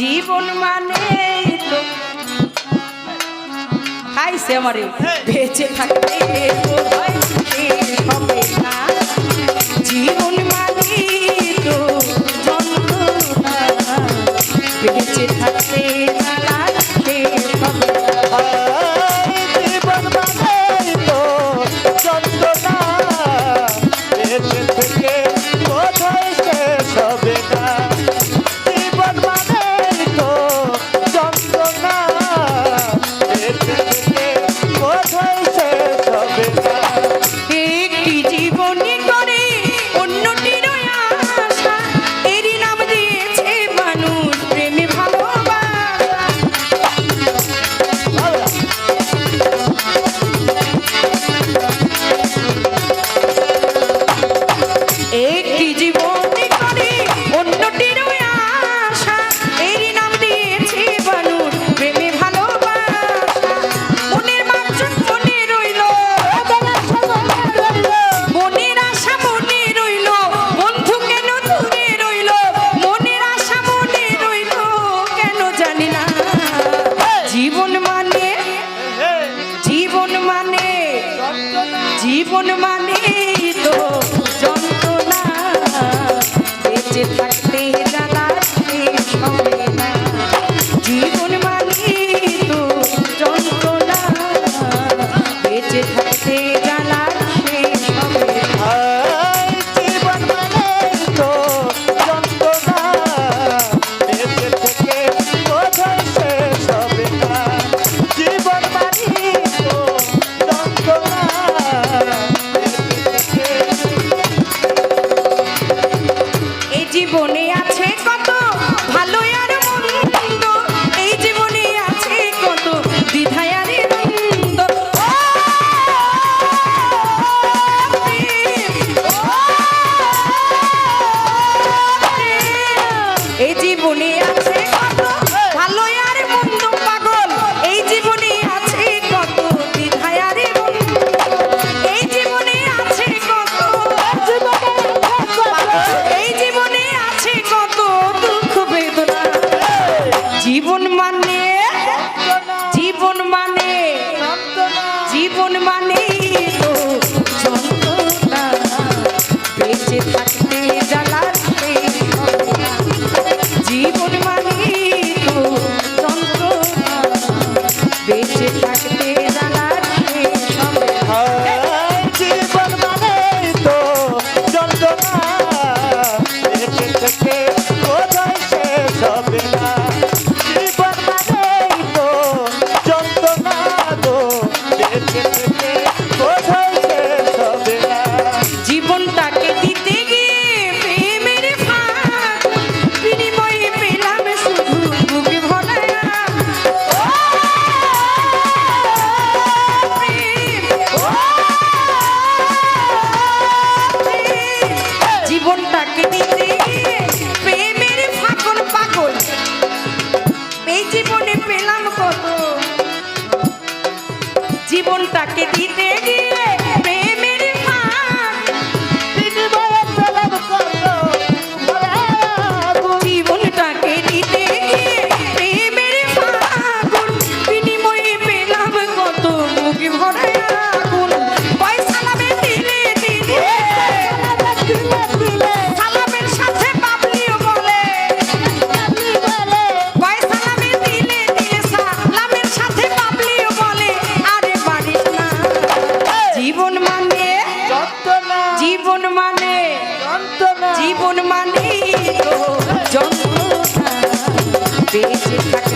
জীবন মানে তো খাইছে আমারে বেঁচে থাকতে বোধহয় হবে না জীবন মানে তো যন্ত্রণা বেঁচে থাকতে লাগতে হবে জীবন মানে তো যন্ত্রণা বেঁচে থেকে কোথায় শেষ হবে না জীবন মানে তো যন্ত্রণা বেঁচে থেকে কোথায় শেষ হবে না একটি জীবনী করে অন্যটির আশা এরই নাম দিয়েছে মানুষ প্রেমে ভালোবাসা একটি জীবনী করে অন্যটির আশা এরই নাম দিয়েছে মানুষ প্রেমে ভালোবাসা মনের মাঝে মনে রইল মনের আশা মনে রইল বন্ধু কেন দূরে রইল মনের আশা মনে রইল কেন জানি না জীবন মানে জীবন মানে জীবন মানে তো যন্ত্রণা বেঁচে থাকতে জ্বালা শেষ হবে না জীবন মানে তো যন্ত্রণা বেঁচে থাকতে জ্বালা শেষ হবে না জীবন মানে তো যন্ত্রণা বেঁচে থেকে কোথায় শেষ হবে না জীবন মানে তো যন্ত্রণা বেঁচে থেকে এই জীবনে আছে কত ভালো আর মন্দ এই জীবনে আছে কত দ্বিধা আর দ্বন্দ্ব এই জীবনে আছে কত ভালো আর মন্দ পাগল এই জীবনে আছে কত দ্বিধা আর দ্বন্দ্ব এই জীবনে আছে কত এই জীবনে আছে কত দুঃখ বেদনা জীবন মানে জীবন মানে জীবন মানে তো যন্ত্রণা বেঁচে থাকতে জ্বালা শেষ হবে না জীবন মানে তো যন্ত্রণা বেঁচে থাকতে জ্বালা শেষ হবে না জীবন মানে তো যন্ত্রণা বেঁচে থেকে কোথায় শেষ হবে না জীবন মানে তো যন্ত্রণা গো বেঁচে থেকে কোথায় শেষ হবে না জীবনটাকে দিতে গিয়ে প্রেমের ফাঁক বিনিময়ে পেলাম শুধু বুকে ভরা জীবনটাকে দিতে গিয়ে প্রেমের ফাঁকন পাগল এই জীবনে পেলাম কত জীবনটাকে দিতে গিয়ে প্রেমের ফাঁক জীবনটাকে দিতে গিয়ে প্রেমের ফাগুন বিনিময়ে পেলাম কত বুকে ভরা আগুন পয়সা লাভে দিলে দিলে সালামের সাথে পাবলিও বলে পয়সা লাভে দিলে দিয়ে সালামের সাথে পাবলিও বলে আরে পারিস না জীবন মানে জীবন মানে জীবন মানে তো যন্ত্রণা বেঁচে থাকতে